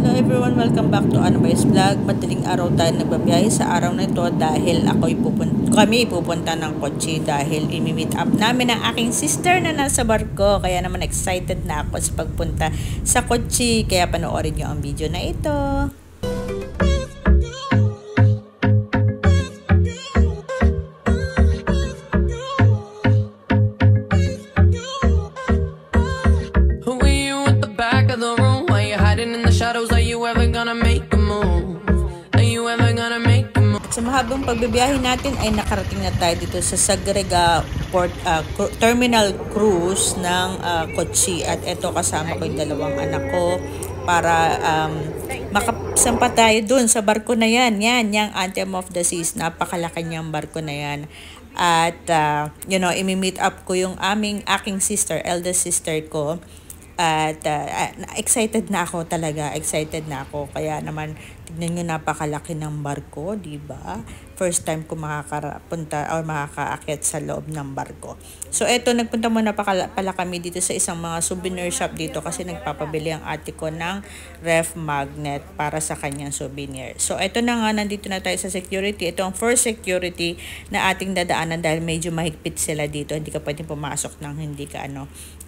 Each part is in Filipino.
Hello everyone, welcome back to Anobay's Vlog. Madaling araw tayo nagbabiyahe sa araw na ito dahil kami pupunta ng kotse dahil imi-meet up namin ang aking sister na nasa barko. Kaya naman excited na ako sa pagpunta sa kotse. Kaya panoorin nyo ang video na ito. Sa mahabang pagbibiyahe natin ay nakarating na tayo dito sa Sagrega Terminal Cruise ng Kochi. At ito kasama ko yung dalawang anak ko para makasampa tayo dun sa barko na yan. Yan, yung Anthem of the Seas. Napakalaki niyang barko na yan. At, imi-meet up ko yung aking sister, eldest sister ko. At excited na ako talaga, excited na ako. Kaya naman, tignan nyo, napakalaki ng barko, di ba? First time ko makakapunta o makakaakyat sa loob ng barko. So eto, nagpunta muna pala kami dito sa isang mga souvenir shop dito kasi nagpapabili ang ate ko ng ref magnet para sa kanyang souvenir. So eto na nga, nandito na tayo sa security. Ito ang first security na ating dadaanan dahil medyo mahigpit sila dito. Hindi ka pwedeng pumasok ng hindi ka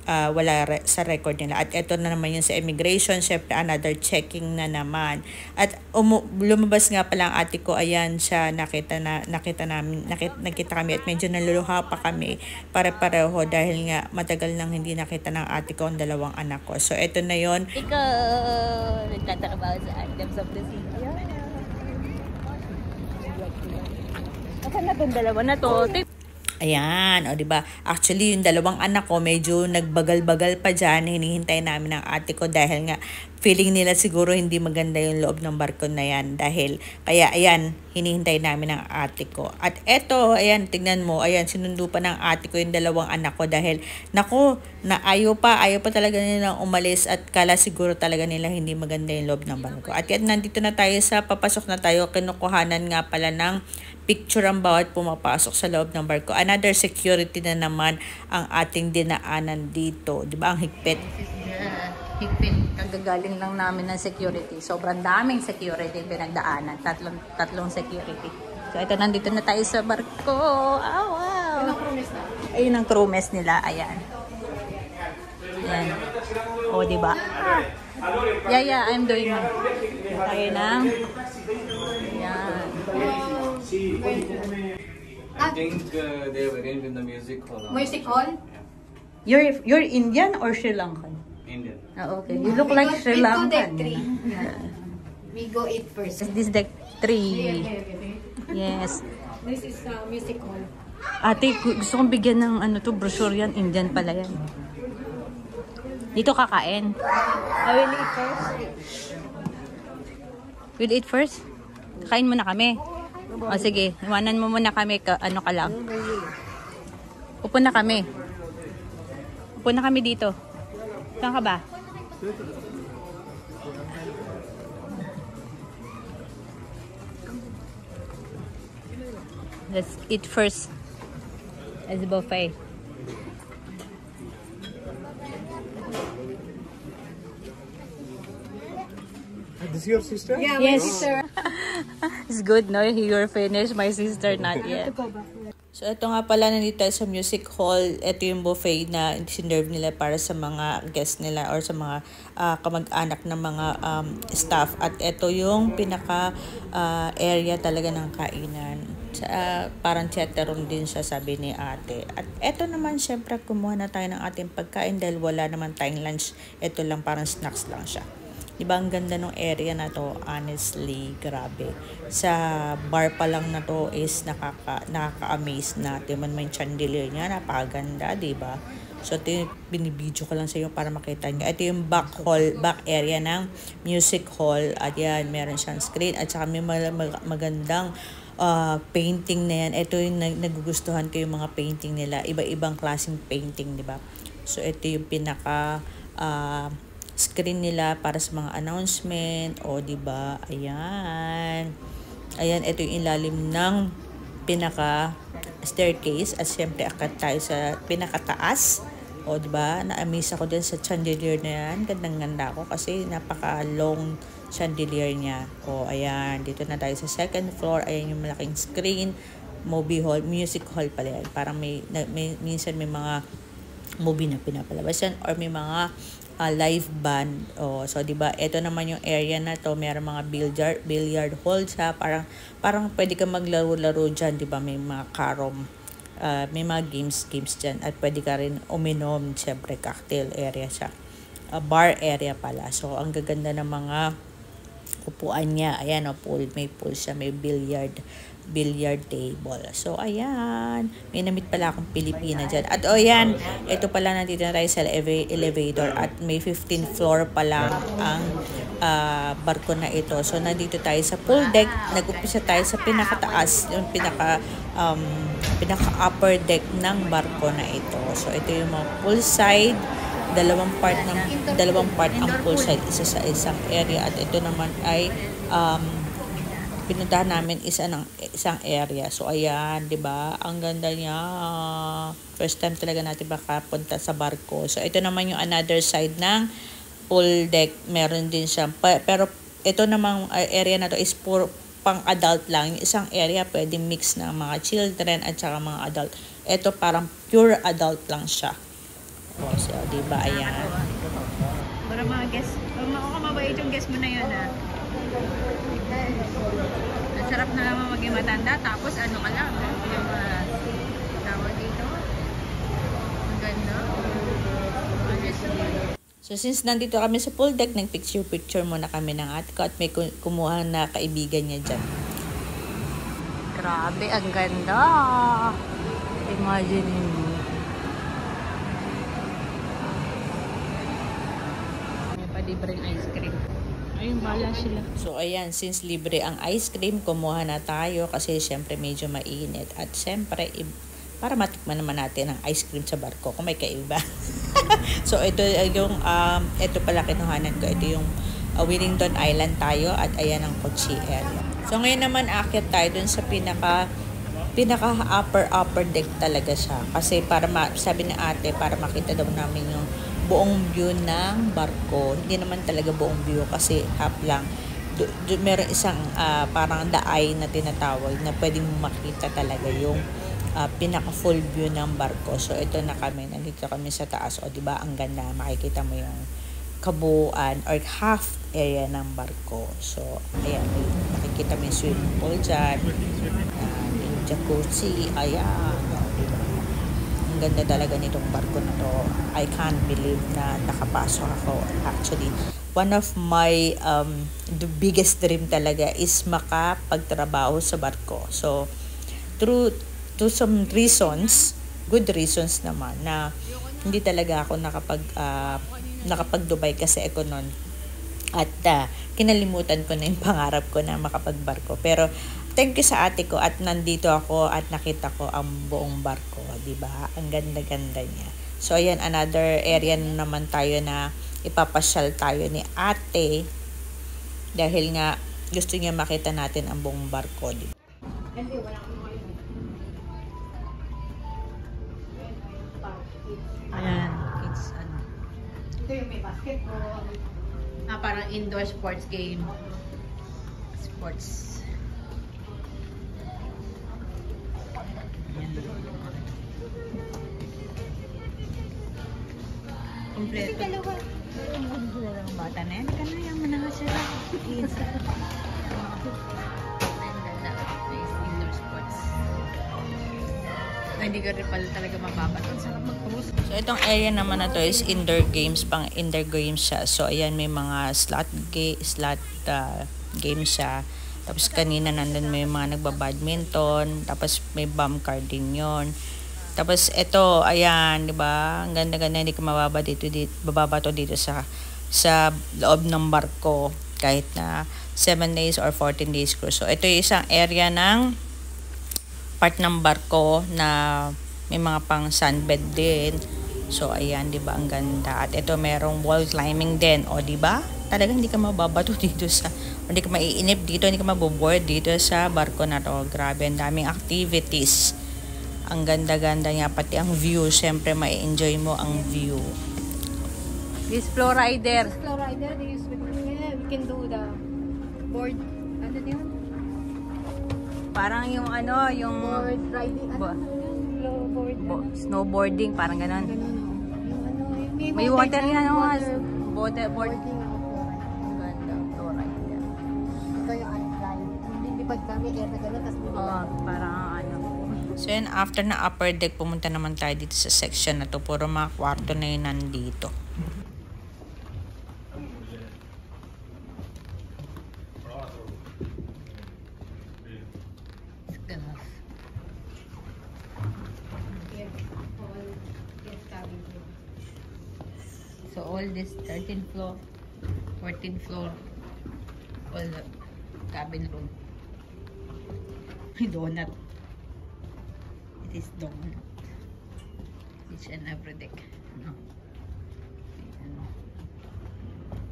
wala sa record nila. At ito na naman yun sa immigration, syempre another checking na naman. At lumabas nga pala ang ate ko, ayan siya, nakita kami at medyo naluluha pa kami pare-pareho dahil nga matagal nang hindi nakita ng ate ko ang dalawang anak ko. So ito na yon. Ikaw nagtatrabaho sa Anthems of the Sea. Asan na itong dalawa na to? Ayan, o diba? Actually, yung dalawang anak ko medyo nagbagal-bagal pa dyan. Hinihintay namin ang ate ko dahil nga feeling nila siguro hindi maganda yung loob ng barko na yan. Kaya ayan, hinihintay namin ang ate ko. At eto, ayan, tignan mo, ayan, sinundo pa ng ate ko yung dalawang anak ko dahil, ayaw pa talaga nilang umalis at kala siguro talaga nila hindi maganda yung loob ng barko. At yan, nandito na tayo papasok na tayo, kinukuhanan nga pala ng picture ang bawat pumapasok sa loob ng barko. Another security na naman ang ating dinaanan dito. Di ba? Ang higpit. Higpit. Kagagaling lang namin ng security. Sobrang daming security pinagdaanan. Tatlong security. So, ito, nandito na tayo sa barko. Oh, wow. Ayun ang crewmess nila. Ayan. Ayan. O, di ba? Yeah, I'm doing it. Tayo ng... Ayan. I think they have arranged in the music hall. Music hall? You're Indian or Sri Lankan? Indian. Oh, okay. You look like Sri Lankan. We go eat first. This is deck 3. Yes. This is music hall. Ate, gusto kong bigyan ng brochure yan. Indian pala yan. Dito kakain. I will eat first. We'll eat first? Kain muna kami. O sige, iwanan mo muna kami, ano ka lang. Upo na kami. Upo na kami dito. Saan ka ba? Let's eat first. As buffet. This is your sister? Yeah, Yes. my sister. It's good, no? You're finished. My sister, not yet. So, ito nga pala, nandito tayo sa music hall. Ito yung buffet na sinerve nila para sa mga guests nila or sa mga kamag-anak ng mga staff. At ito yung pinaka-area talaga ng kainan. Parang theater room din siya, sabi ni ate. At ito naman, syempre, kumuha na tayo ng ating pagkain dahil wala naman tayong lunch. Ito lang, parang snacks lang siya. Diba, ang ganda ng area na to, honestly, grabe. Sa bar pa lang na to is nakaka-amaze na. Tingnan mo yung chandelier niya, napakaganda, diba? So, ito yung binibidyo ko lang sa inyo para makita nyo. Ito yung back area ng music hall. At yan, meron siyang screen. At saka may magandang painting na yan. Ito yung nagugustuhan ko yung mga painting nila. Iba-ibang klaseng painting, diba? So, ito yung pinaka... screen nila para sa mga announcement o di ba, ayan, ito yung ilalim ng pinaka staircase at syempre akat tayo sa pinakataas O, di ba? Na-amaze ako din sa chandelier na yan. Gandang-ganda ako kasi napaka-long chandelier niya. O, ayan. Dito na tayo sa second floor. Ayan yung malaking screen. Movie hall. Music hall pala yan. Parang minsan may mga movie na pinapalabasan or may mga live band. O, so, diba, ito naman yung area na to. Meron mga billiard hall siya. Parang pwede ka maglaro-laro dyan. Diba, may mga carom. May mga games dyan. At pwede ka rin uminom. Siyempre, cocktail area siya. Bar area pala. So, ang gaganda ng mga upuan niya. Ayan, pool. May pool siya. May billiard table. So, ayan. May namit pala akong Pilipina dyan. At, ayan. Ito pala, nandito na tayo sa elevator. At may 15th floor pa lang ang barko na ito. So, nandito tayo sa pool deck. Nag-upisa tayo sa pinakataas. Yung pinaka-upper deck ng barko na ito. So, ito yung mga poolside. Dalawang part ang poolside, isa sa isang area, at ito naman ay pinuntahan namin isang area. So ayan, 'di ba? Ang ganda niya. First time talaga natin makapunta sa barko. So ito naman yung another side ng pool deck. Meron din siya, pero ito namang area na to is pang adult lang. Yung isang area pwede mix ng mga children at saka mga adult. Ito parang pure adult lang siya. So, diba, ayan. Para mga guest, mabait yung guest mo na yun, ha? Ang sarap na naman maging matanda, tapos ano ka lang, yung tawag dito. Ang ganda. Honestly. So, since nandito kami sa pool deck, nag-picture muna kami ng ate ko at may kumuha na kaibigan niya dyan. Grabe, ang ganda. Imagine mo. Libreng ice cream. Ayun, bala sila. So, ayan, since libre ang ice cream, kumuha na tayo kasi syempre medyo mainit. At syempre, para matikman naman natin ang ice cream sa barko kung may kaiba. So, ito yung, ito pala kinuhanan ko. Ito yung Wellington Island tayo at ayan ang Kochi area. So, ngayon naman aakyat tayo dun sa pinaka upper deck talaga siya. Kasi sabi ni ate, para makita daw namin yung buong view ng barko. Hindi naman talaga buong view kasi half lang. Meron isang parang daay na tinatawag na pwedeng makita talaga yung pinaka full view ng barko. So ito na kami, nandito kami sa taas. O diba, ang ganda, makikita mo yung kabuuan or half area ng barko. So ayan, makikita mo yung swimming pool dyan, yung jacuzzi, ayan. Ang ganda talaga nitong barko na to. I can't believe na nakapasok ako. Actually, one of my the biggest dream talaga is makapagtrabaho sa barko. So, through some reasons, good reasons naman, na hindi talaga ako nakapag-Dubai kasi ako nun. At kinalimutan ko na yung pangarap ko na makapagbarko. Pero, thank you sa ate ko at nandito ako at nakita ko ang buong barko, di ba? Ang ganda-ganda niya. So ayan, another area naman tayo na ipapasyal tayo ni ate dahil nga gusto niya makita natin ang buong barko, di ba? Ayan, it's Ito yung may basketball. Parang indoor sports game. Sports. Kompleto. Dalawang bata na yan. Kanayang mo na nga sila. Nice indoor sports. Hindi ka rin pala talaga mababaton. Sarap mag-cruise. So, itong area naman na to is indoor games, pang indoor games siya. So, ayan, may mga slot games siya. Tapos, kanina nandun may mga nagbabadminton. Tapos, may bump car din yon. Tapos, ito, ayan, di ba? Ang ganda-ganda, hindi ka mababato dito sa loob ng barko. Kahit na 7 days or 14 days cruise. So, ito yung isang area ng part ng barko na may mga pang sunbed din. So, ayan, di ba? Ang ganda. At ito, merong wall climbing din. O, di ba? Talagang hindi ka mababato dito hindi ka maiinip dito, hindi ka maboboard dito sa barko na to. Grabe, ang daming activities. Ang ganda-ganda niya, pati ang view. Siyempre, mai-enjoy mo ang view. This flow rider. This flow rider, we can do the Board, ano yun? Parang yung ano, yung Board riding, ano? Board, snowboarding, parang ganon. ganun, no? Yung ano, yung May water yan, ano? Board. boarding ako po. Ganda, fluoride yan. Ito yung unfly. Lilipad kami, air na gano'n, tapos Oo, parang ano. So yun, after na upper deck, pumunta naman tayo dito sa section na to. Puro mga kwarto na yun nandito. So all this 13th floor, 14th floor, all the cabin room. Donut. It is donut. Each and every deck. No.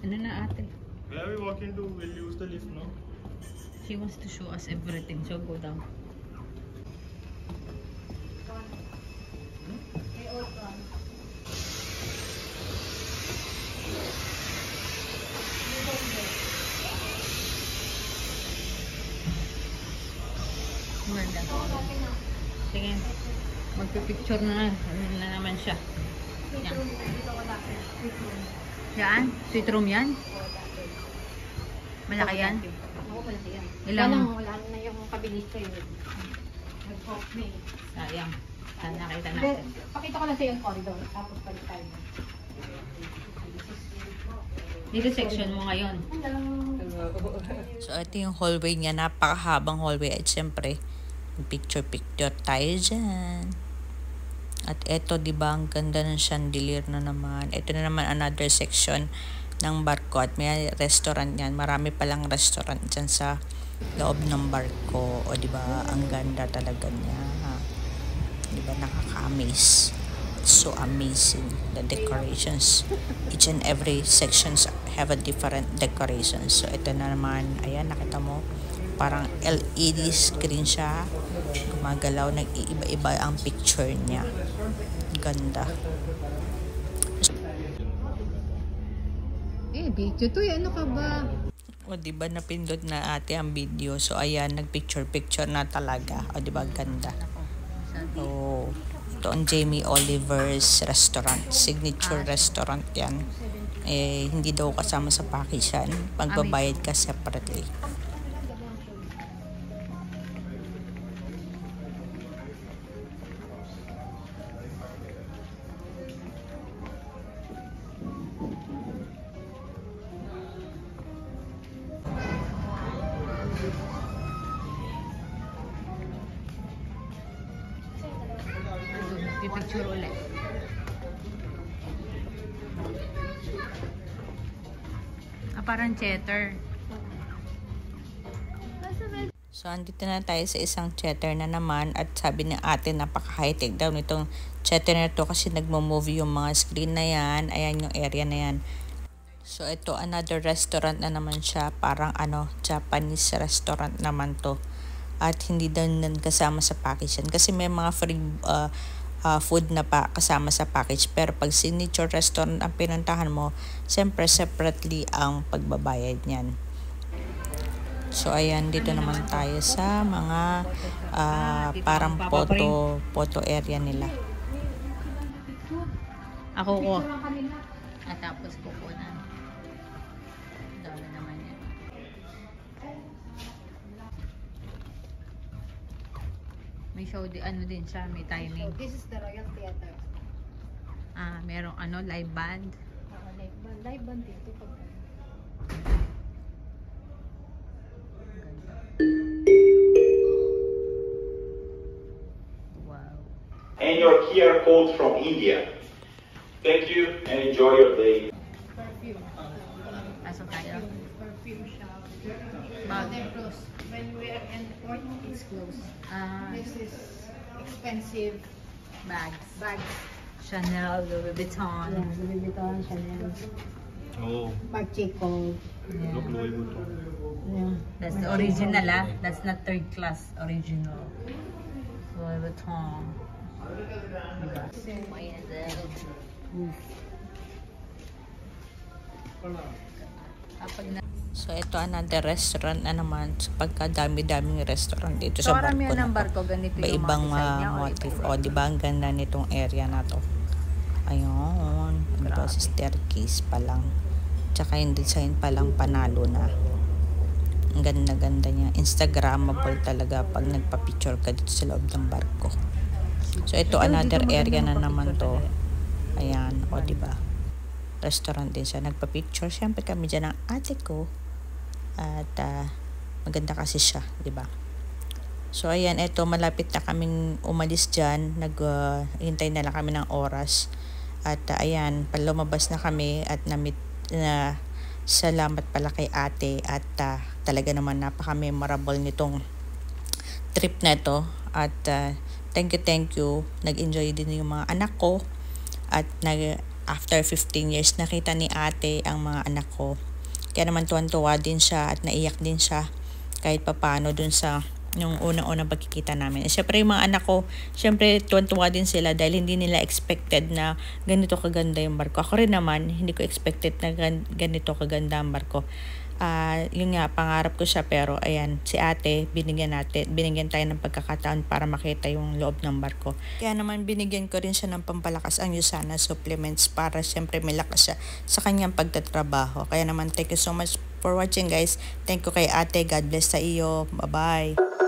Ano na ate? Where are we walking to? We'll use the lift, no? She wants to show us everything, so go down. Ganda. Sige. Magpipicture na naman siya. Yan. Yan? Sweet room yan? Malaki yan? Oo, malaki yan. Ilang? Wala na yung kabilis ko yun. Nag-off-me. Sayang. Saan nakita Hindi, natin? pakita ko lang sa yung corridor, tapos balik tayo. Dito section mo ngayon. Hello. So ito yung hallway niya. Napakahabang hallway. At syempre, picture-picture tayo dyan. At ito, diba, ang ganda ng chandelier na naman. Ito na naman another section ng barko. At may restaurant yan. Marami palang restaurant dyan sa loob ng barko. O diba, ang ganda talaga niya. Diba, nakaka-amaze. So amazing, the decorations. Each and every sections have a different decorations. So ito na naman, ayan, nakita mo, parang LED screen siya. Gumagalaw, nag-iiba-iba ang picture niya. Ganda. Video to, ano ka ba? O diba, napindot na ate ang video. So ayan, nag-picture-picture na talaga. O diba, ganda. So ito ang Jamie Oliver's restaurant, signature restaurant yan. Eh, hindi daw kasama sa package yan. Magbabayad ka separately. Picture ulit. Parang cheddar. So, andito na tayo sa isang cheddar na naman. At sabi ni ate, napaka-high-tech daw nitong cheddar na to kasi nagmo-move yung mga screen na yan. Ayan yung area na yan. So, ito, another restaurant na naman siya. Parang Japanese restaurant naman to. At hindi daw kasama sa package yan. Kasi may mga free food na pa kasama sa package. Pero pag signature restaurant ang pinuntahan mo, siyempre separately ang pagbabayad niyan. So ayan, dito naman tayo sa mga parang photo area nila. Ako ko. At tapos kukunan. Dami naman yan. May show din siya, may timing. So, this is the Royal Theater. Merong live band. Live band dito pag Wow. And your QR code from India. Thank you and enjoy your day. perfume. Pasok tayo. Perfume shop. Bag. They're closed. When we are in port, it's closed. This is expensive Bags. Chanel, Louis Vuitton. Yeah, Louis Vuitton, Chanel, Oh, Marc Jacob. look Louis Vuitton. Yeah. That's the original, That's not third class. Original. Louis Vuitton. So, ito another restaurant na naman. So, pagkadami-daming restaurant dito sa barko Karamihan na ng to. barko, ganito yung Iba-ibang mga design niya, o motif. iba-iba. O, diba ang ganda nitong area na to. Ayun. Ito sa staircase pa lang. Tsaka yung design pa lang panalo na. Ang ganda-ganda niya. Instagrammable talaga pag nagpa-picture ka dito sa loob ng barko. So, ito another area na naman to. Ayan. O, diba? Restaurant din siya. Nagpa-picture. Siyempre kami dyan ng ate ko. At maganda kasi siya, 'di ba? So ayan, eto malapit na kaming umalis diyan. Hintay na lang kami ng oras. At ayan, palumabas na kami at salamat pala kay ate at talaga naman napaka-memorable nitong trip na to. At thank you. Nag-enjoy din yung mga anak ko at after 15 years nakita ni ate ang mga anak ko. Kaya naman tuwan-tuwa din siya at naiyak din siya kahit papano dun sa yung unang-unang pagkikita namin. Siyempre yung mga anak ko, siyempre tuwan-tuwa din sila dahil hindi nila expected na ganito kaganda yung barko. Ako rin naman, hindi ko expected na ganito kaganda ang barko. Yun nga, pangarap ko siya pero ayan, si ate, binigyan tayo ng pagkakataon para makita yung loob ng barko. Kaya naman binigyan ko rin siya ng pampalakas ang Usana supplements para siyempre may lakas siya sa kanyang pagtatrabaho. Kaya naman thank you so much for watching guys. Thank you kay ate. God bless sa iyo. Bye-bye.